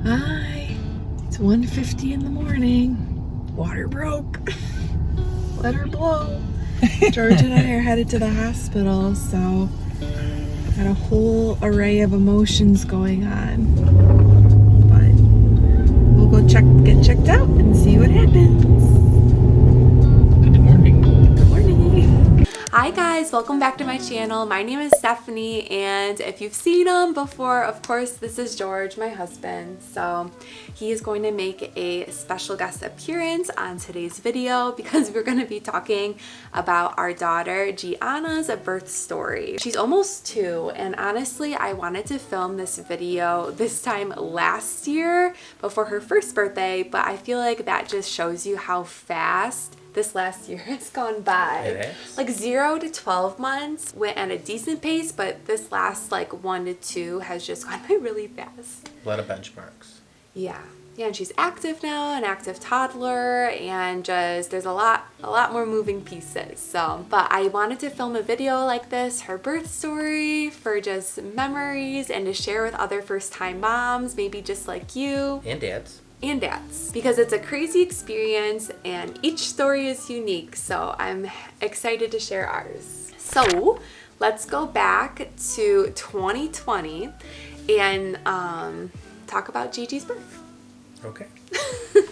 Hi, it's 1:50 in the morning. Water broke. Let her blow. George and I are headed to the hospital, so got a whole array of emotions going on. But we'll go get checked out and see what happens. Good morning. Good morning. Hi guys, welcome back to my channel. My name is Stephanie, and if you've seen him before, of course, this is George, my husband. So he is going to make a special guest appearance on today's video because we're going to be talking about our daughter Gianna's birth story. She's almost 2, and honestly, I wanted to film this video this time last year before her first birthday, but I feel like that just shows you how fast this last year has gone by. It has. Like 0 to 12 months went at a decent pace, but this last like 1 to 2 has just gone by really fast. A lot of benchmarks. Yeah, and she's active now, an active toddler, and just there's a lot more moving pieces. So, but I wanted to film a video like this, her birth story, for just memories and to share with other first-time moms, maybe just like you. And dads. Because it's a crazy experience and each story is unique, so I'm excited to share ours. So let's go back to 2020 and talk about Gigi's birth. Okay.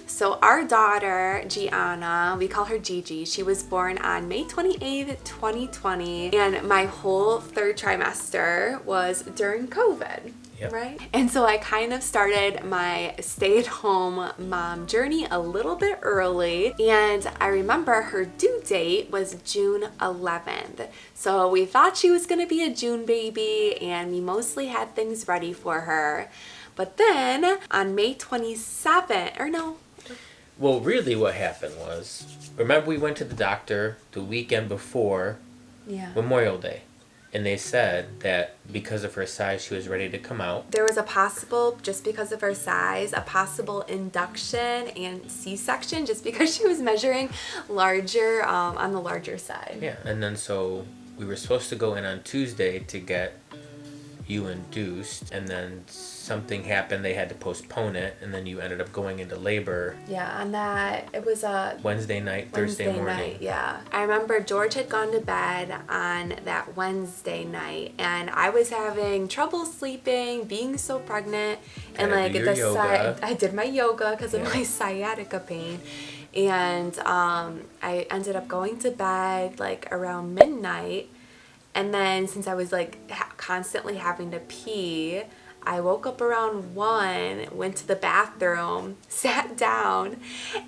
So our daughter Gianna, we call her Gigi, she was born on May 28th, 2020, and my whole 3rd trimester was during COVID. Yep. Right? And so I kind of started my stay-at-home mom journey a little bit early, and I remember her due date was June 11th. So we thought she was going to be a June baby, and we mostly had things ready for her. But then on May 27th, or no. Well, really what happened was, remember we went to the doctor the weekend before Memorial Day. And they said that because of her size, she was ready to come out. There was a possible, just because of her size, a possible induction and C-section just because she was measuring larger, on the larger side. Yeah, and then so we were supposed to go in on Tuesday to get you induced, and then something happened, they had to postpone it, and then you ended up going into labor. Yeah, on that, it was a Wednesday night, Thursday morning. Night, yeah. I remember George had gone to bed on that Wednesday night, and I was having trouble sleeping, being so pregnant, and like I did my yoga because of my sciatica pain, and I ended up going to bed like around midnight. And then since I was like constantly having to pee, I woke up around 1, went to the bathroom, sat down,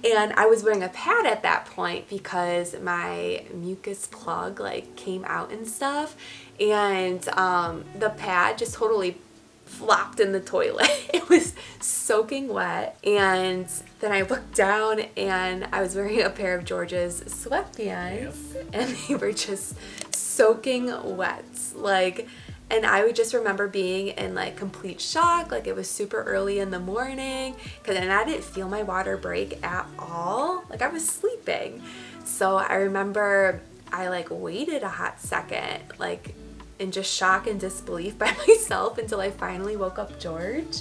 and I was wearing a pad at that point because my mucus plug like came out and stuff, and the pad just totally flopped in the toilet. It was soaking wet, and then I looked down and I was wearing a pair of George's sweatpants, and they were just soaking wet, like, and I would just remember being in like complete shock. Like it was super early in the morning, and I didn't feel my water break at all. Like I was sleeping. So I remember I like waited a hot second, like in just shock and disbelief by myself, until I finally woke up George.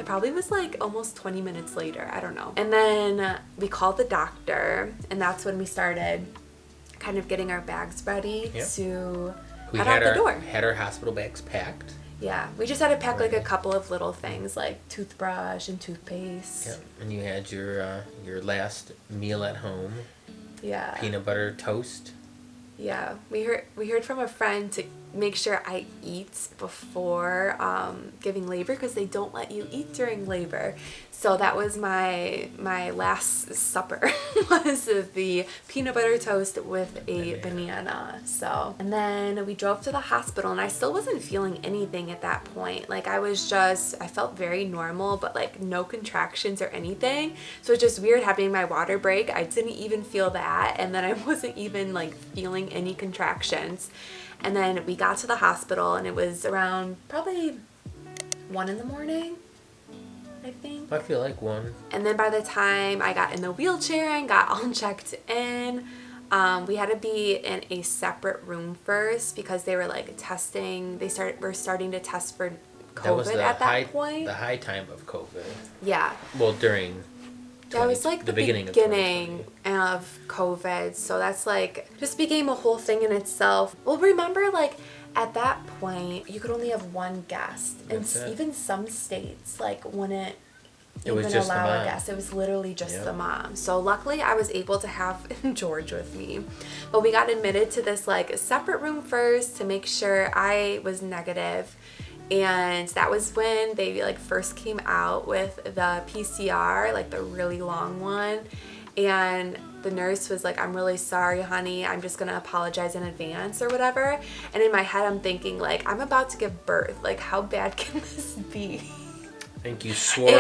It probably was like almost 20 minutes later, I don't know. And then we called the doctor, and that's when we started kind of getting our bags ready to head out the door. Had our hospital bags packed. Yeah, we just had to pack like a couple of little things like toothbrush and toothpaste. Yeah, and you had your last meal at home. Yeah. Peanut butter toast. Yeah, we heard from a friend to make sure I eat before giving labor because they don't let you eat during labor. So that was my last supper was the peanut butter toast with a banana. So, and then we drove to the hospital, and I still wasn't feeling anything at that point. Like I felt very normal, but like no contractions or anything. So it's just weird having my water break. I didn't even feel that, and then I wasn't even like feeling any contractions. And then we got to the hospital, and it was around probably 1 in the morning, I think. I feel like 1. And then by the time I got in the wheelchair and got all checked in, we had to be in a separate room first because they were like testing. We're starting to test for COVID at that point. The high time of COVID. Yeah. Well, during... That was like the beginning of COVID. So that's like, just became a whole thing in itself. Well, remember, like, at that point, you could only have one guest. And even some states, like, wouldn't even allow a guest. It was literally just the mom. So luckily, I was able to have George with me. But we got admitted to this, like, separate room first to make sure I was negative. And that was when they like first came out with the PCR, like the really long one. And the nurse was like, I'm really sorry, honey. I'm just going to apologize in advance or whatever. And in my head, I'm thinking like, I'm about to give birth. Like, how bad can this be? I think you swore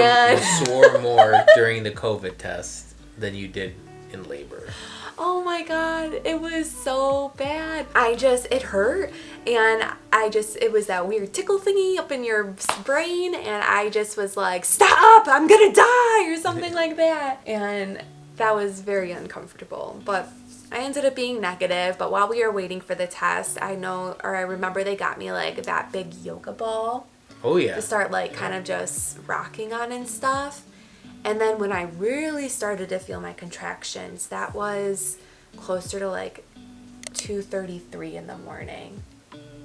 more during the COVID test than you did in labor. Oh my God, it was so bad. It hurt. And it was that weird tickle thingy up in your brain. And I just was like, stop, I'm gonna die or something like that. And that was very uncomfortable. But I ended up being negative. But while we were waiting for the test, I remember they got me like that big yoga ball. Oh yeah. To start like kind of just rocking on and stuff. And then when I really started to feel my contractions, that was closer to like 2:33 in the morning,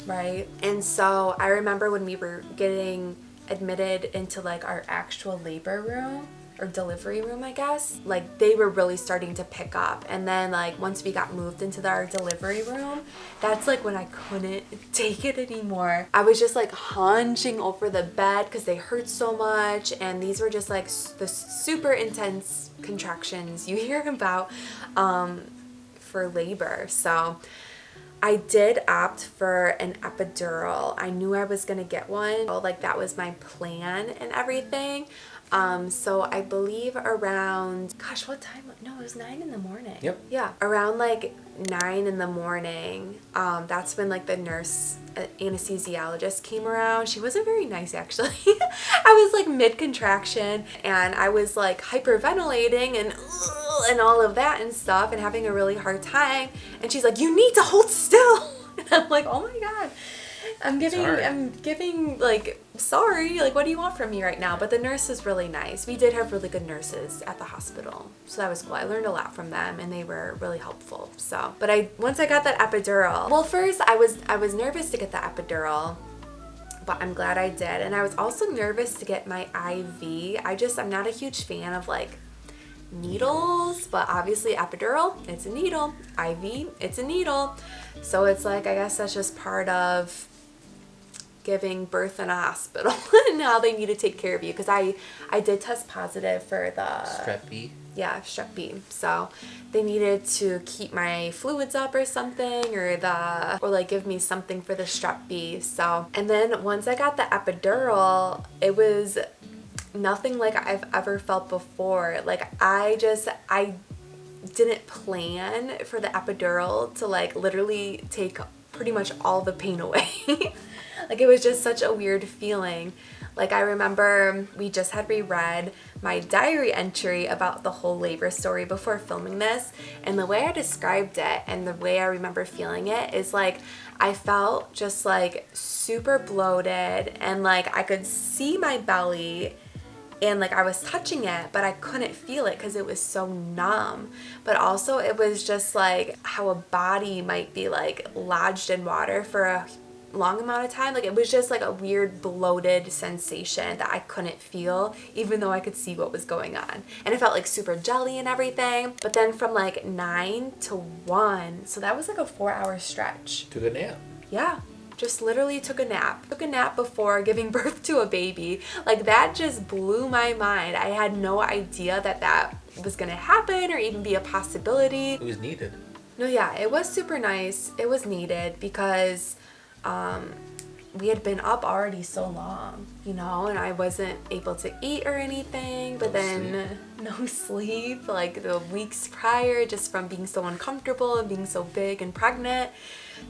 right? And so I remember when we were getting admitted into like our actual labor room or delivery room, I guess, like they were really starting to pick up. And then like once we got moved into our delivery room, that's like when I couldn't take it anymore. I was just like hunching over the bed because they hurt so much. And these were just like the super intense contractions you hear about for labor. So I did opt for an epidural. I knew I was gonna get one. Like that was my plan and everything. So I believe around, gosh, what time? No, it was 9 in the morning. Yep. Yeah. Around like 9 in the morning. That's when like the nurse anesthesiologist came around. She wasn't very nice actually. I was like mid-contraction and I was like hyperventilating and all of that and stuff and having a really hard time. And she's like, you need to hold still. And I'm like, oh my God. I'm giving like, sorry, like what do you want from me right now? But the nurse was really nice. We did have really good nurses at the hospital. So that was cool. I learned a lot from them and they were really helpful. So, but once I got that epidural, well, first I was nervous to get the epidural, but I'm glad I did. And I was also nervous to get my IV. I'm not a huge fan of like needles, but obviously epidural, it's a needle. IV, it's a needle. So it's like, I guess that's just part of giving birth in a hospital and how they need to take care of you, because I did test positive for the Strep B. Yeah, Strep B. So they needed to keep my fluids up or something, or like give me something for the Strep B. So, and then once I got the epidural, it was nothing like I've ever felt before. Like I didn't plan for the epidural to like literally take pretty much all the pain away. Like it was just such a weird feeling. Like I remember we just had reread my diary entry about the whole labor story before filming this, and the way I described it and the way I remember feeling it is like I felt just like super bloated and like I could see my belly and like I was touching it, but I couldn't feel it because it was so numb. But also it was just like how a body might be like lodged in water for a long amount of time. Like it was just like a weird bloated sensation that I couldn't feel even though I could see what was going on. And it felt like super jelly and everything. But then from like 9 to 1, so that was like a 4-hour stretch. Took a nap. Yeah. Just literally took a nap. Took a nap before giving birth to a baby. Like that just blew my mind. I had no idea that was gonna happen or even be a possibility. It was needed. No, yeah, it was super nice. It was needed because we had been up already so long, you know, and I wasn't able to eat or anything, but no sleep like the weeks prior, just from being so uncomfortable and being so big and pregnant.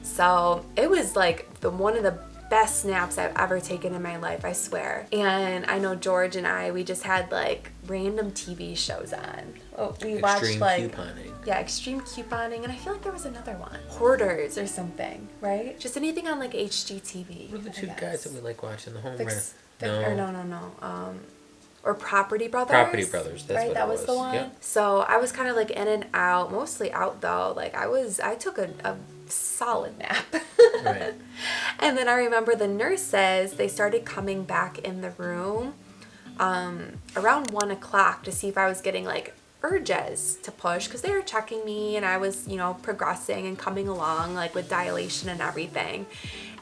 So it was like one of the best naps I've ever taken in my life, I swear. And I know George and we just had like random TV shows on. Oh, we watched like couponing. Yeah, extreme couponing, and I feel like there was another one. Hoarders or something, right? Just anything on like HGTV. What are the two guys that we like watching? The home no. Or Property Brothers. Property Brothers, that's right? what That it was the one. Yep. So I was kind of like in and out, mostly out though. Like I took a solid nap. Right. And then I remember the nurses, they started coming back in the room around 1 o'clock to see if I was getting like urges to push, because they were checking me and I was, you know, progressing and coming along like with dilation and everything.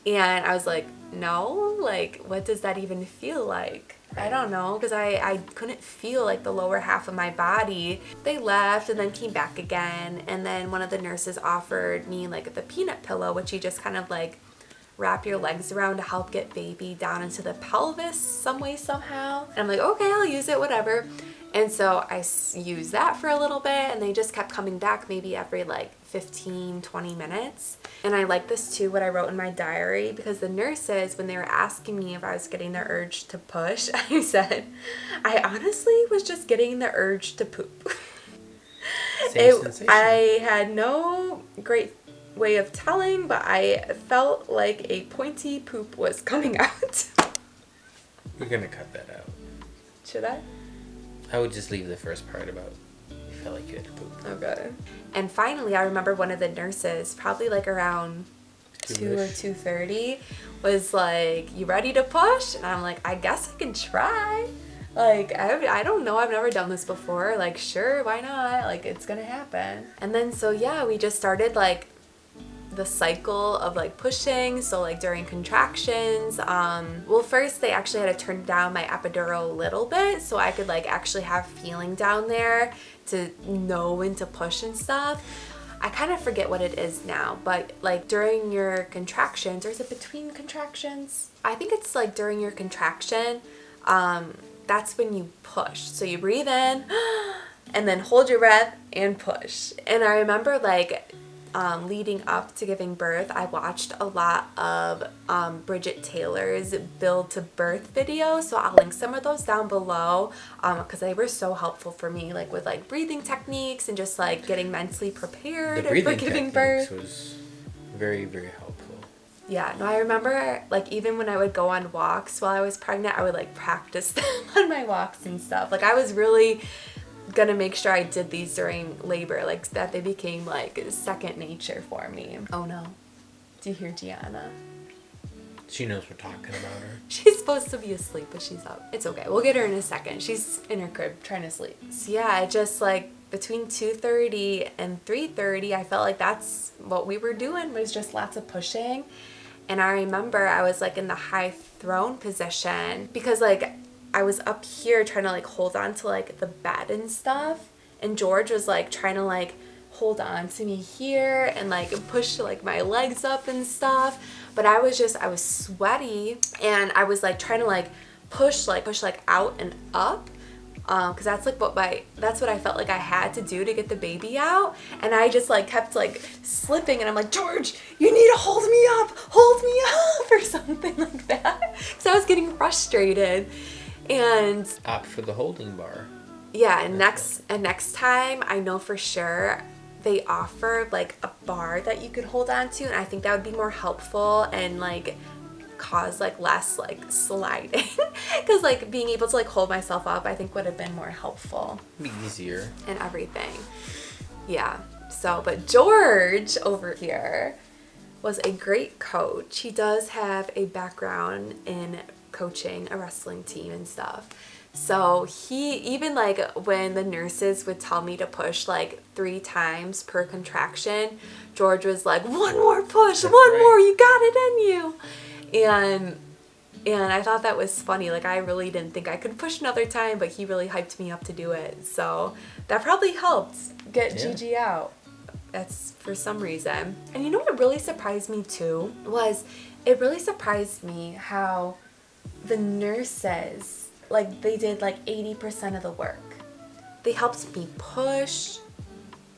And I was like, no, like what does that even feel like? I don't know, because I couldn't feel like the lower half of my body. They left and then came back again, and then one of the nurses offered me like the peanut pillow, which you just kind of like wrap your legs around to help get baby down into the pelvis some way somehow. And I'm like, okay, I'll use it, whatever. And so I used that for a little bit, and they just kept coming back maybe every like 15, 20 minutes. And I like this too, what I wrote in my diary, because the nurses, when they were asking me if I was getting the urge to push, I said, I honestly was just getting the urge to poop. Same sensation. I had no great way of telling, but I felt like a pointy poop was coming out. We're going to cut that out. Should I? I would just leave the first part about you felt like you had to poop. Okay. And finally, I remember one of the nurses, probably like around 2 or 2:30, was like, you ready to push? And I'm like, I guess I can try. Like, I don't know. I've never done this before. Like, sure, why not? Like, it's going to happen. And then, so yeah, we just started like the cycle of like pushing. So like during contractions, well, first they actually had to turn down my epidural a little bit so I could like actually have feeling down there to know when to push and stuff. I kind of forget what it is now, but like during your contractions, or is it between contractions? I think it's like during your contraction, that's when you push. So you breathe in and then hold your breath and push. And I remember like leading up to giving birth, I watched a lot of Bridget Teyler's build to birth videos, so I'll link some of those down below because they were so helpful for me, like with like breathing techniques and just like getting mentally prepared for giving birth. Was very, very helpful. Yeah, no, I remember like even when I would go on walks while I was pregnant, I would like practice them on my walks and stuff. Like I was really gonna make sure I did these during labor, like that they became like second nature for me. Oh no. Do you hear Gianna? She knows we're talking about her. She's supposed to be asleep, but she's up. It's okay. We'll get her in a second. She's in her crib trying to sleep. So yeah, I just like between 2:30 and 3:30, I felt like that's what we were doing, was just lots of pushing. And I remember I was like in the high throne position because like I was up here trying to like hold on to like the bed and stuff, and George was like trying to like hold on to me here and like push like my legs up and stuff. But I was sweaty, and I was like trying to like push out and up, because that's what I felt like I had to do to get the baby out. And I just like kept like slipping, and I'm like, George, you need to hold me up or something like that, because I was getting frustrated. And opt for the holding bar. Yeah, and next time I know for sure they offer like a bar that you could hold on to, and I think that would be more helpful and like cause like less like sliding, because like being able to like hold myself up I think would have been more helpful. Be easier. And everything. Yeah. So, but George over here was a great coach. He does have a background in coaching a wrestling team and stuff. So he, even like when the nurses would tell me to push like 3 times per contraction, George was like, one more push, more, you got it in you. And I thought that was funny. Like I really didn't think I could push another time, but he really hyped me up to do it. So that probably helped get Gigi out. That's for some reason. And you know what really surprised me too was, it really surprised me how the nurses, like they did like 80% of the work. They helped me push.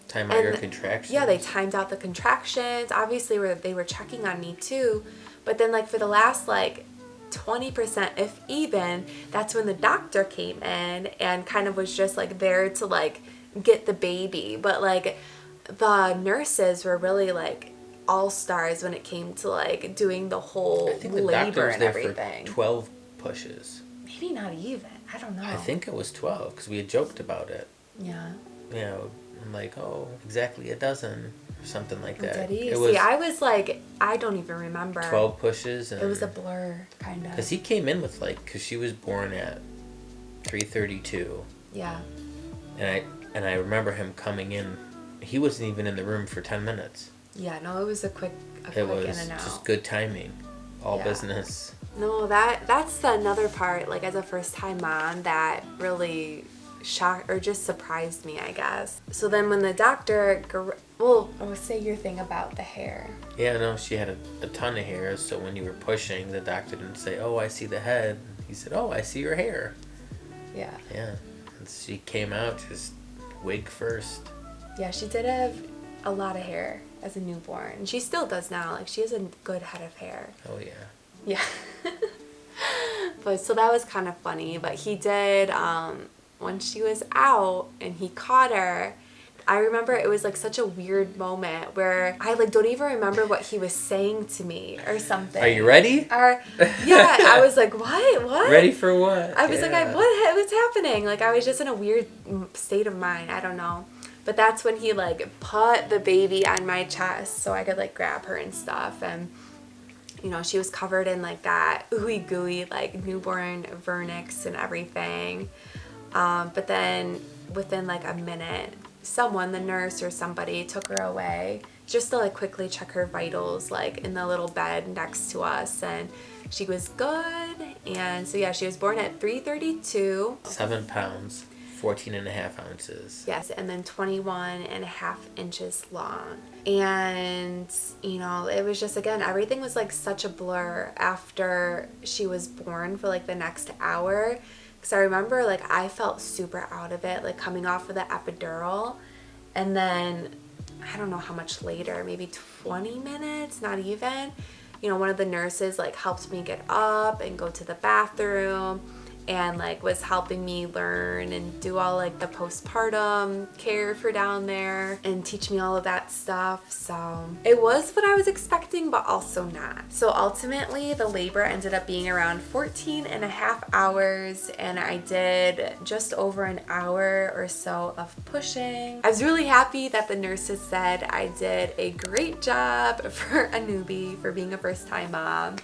Time out your contractions. Yeah, they timed out the contractions. Obviously they were checking on me too. But then like for the last like 20%, if even, that's when the doctor came in and kind of was just like there to like get the baby. But like the nurses were really like all stars when it came to like doing the whole labor and everything. For 12 pushes. Maybe not even. I don't know. I think it was 12 because we had joked about it. Yeah. You know, I'm like, oh, exactly a dozen or something like that. Did he? See, I was like, I don't even remember. 12 pushes. And it was a blur, kind of. Because he came in with like, because she was born at 3:32. Yeah. And I remember him coming in. He wasn't even in the room for 10 minutes. Yeah, no, it was a quick in and out. It was just good timing. All business. No, that's another part, like as a first-time mom, that really shocked or just surprised me, I guess. So then when the doctor, say your thing about the hair. Yeah, no, she had a ton of hair, so when you were pushing, the doctor didn't say, oh, I see the head. He said, oh, I see your hair. Yeah. Yeah. And she came out just wig first. Yeah, she did have a lot of hair as a newborn. She still does now. Like, she has a good head of hair. Oh, yeah. Yeah. But so that was kind of funny. But he did, when she was out and he caught her, I remember it was like such a weird moment where I like don't even remember what he was saying to me or something. Are you ready? Yeah, I was like, what? Ready for what? I was like, what was happening? Like, I was just in a weird state of mind. I don't know. But that's when he like put the baby on my chest so I could like grab her and stuff. And you know, she was covered in like that ooey gooey like newborn vernix and everything. But then within like a minute, someone, the nurse or somebody, took her away just to like quickly check her vitals like in the little bed next to us, and she was good. And so yeah, she was born at 3:32. 7 pounds. 14.5 ounces. Yes, and then 21.5 inches long. And, you know, it was just, again, everything was like such a blur after she was born for like the next hour. Because I remember like I felt super out of it, like coming off of the epidural. And then, I don't know how much later, maybe 20 minutes, not even. You know, one of the nurses like helped me get up and go to the bathroom. And like was helping me learn and do all like the postpartum care for down there and teach me all of that stuff. So it was what I was expecting, but also not. So ultimately the labor ended up being around 14.5 hours, and I did just over an hour or so of pushing. I was really happy that the nurses said I did a great job for a newbie, for being a first-time mom,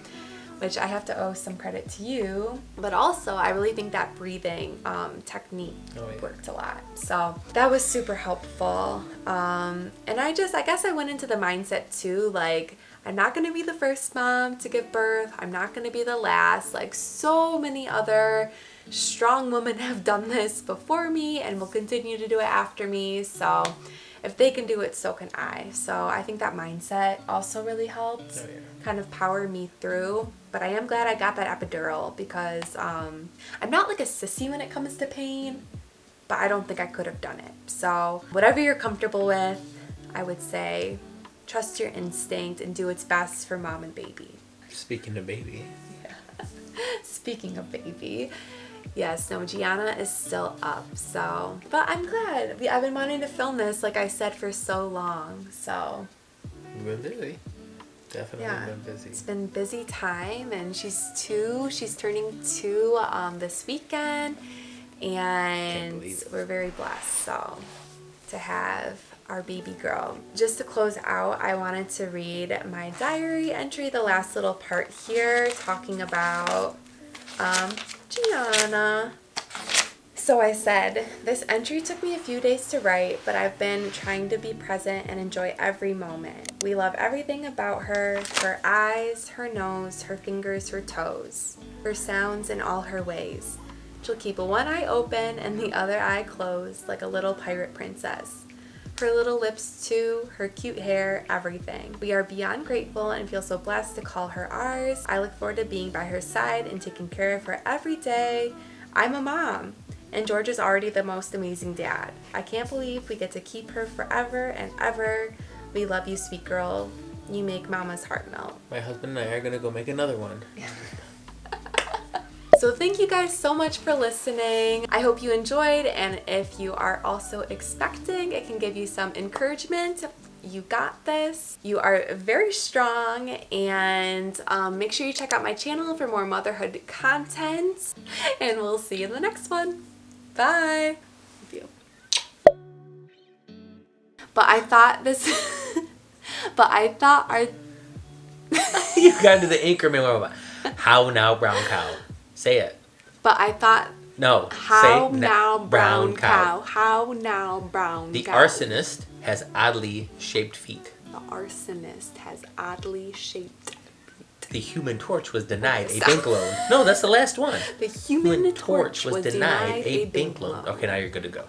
which I have to owe some credit to you. But also, I really think that breathing technique worked a lot. So that was super helpful. And I guess I went into the mindset too, like, I'm not gonna be the first mom to give birth. I'm not gonna be the last. Like, so many other strong women have done this before me and will continue to do it after me. So if they can do it, so can I. So I think that mindset also really helped kind of power me through. But I am glad I got that epidural because I'm not like a sissy when it comes to pain, but I don't think I could have done it. So whatever you're comfortable with, I would say trust your instinct and do what's best for mom and baby. Speaking of baby. Yeah. Speaking of baby. Yes, no, Gianna is still up, so. But I'm glad. I've been wanting to film this, like I said, for so long, so. You've been busy. Definitely been busy. It's been busy time, and she's 2. She's turning 2 this weekend, and we're very blessed, so, to have our baby girl. Just to close out, I wanted to read my diary entry, the last little part here, talking about Gianna. So I said, this entry took me a few days to write, but I've been trying to be present and enjoy every moment. We love everything about her eyes, her nose, her fingers, her toes, her sounds, and all her ways. She'll keep one eye open and the other eye closed like a little pirate princess. Her little lips too, her cute hair, everything. We are beyond grateful and feel so blessed to call her ours. I look forward to being by her side and taking care of her every day. I'm a mom, and George is already the most amazing dad. I can't believe we get to keep her forever and ever. We love you, sweet girl. You make mama's heart melt. My husband and I are gonna go make another one. So thank you guys so much for listening. I hope you enjoyed, and if you are also expecting, it can give you some encouragement. You got this. You are very strong, and make sure you check out my channel for more motherhood content, and we'll see you in the next one. Bye. Love you. But I thought our You got into the Anchorman one. How now, brown cow? Say it. But I thought. No. How say now, brown cow? How now, brown the cow? The arsonist has oddly shaped feet. The arsonist has oddly shaped feet. The Human Torch was denied a bank loan. No, that's the last one. The Human Torch was denied a bank loan. Okay, now you're good to go.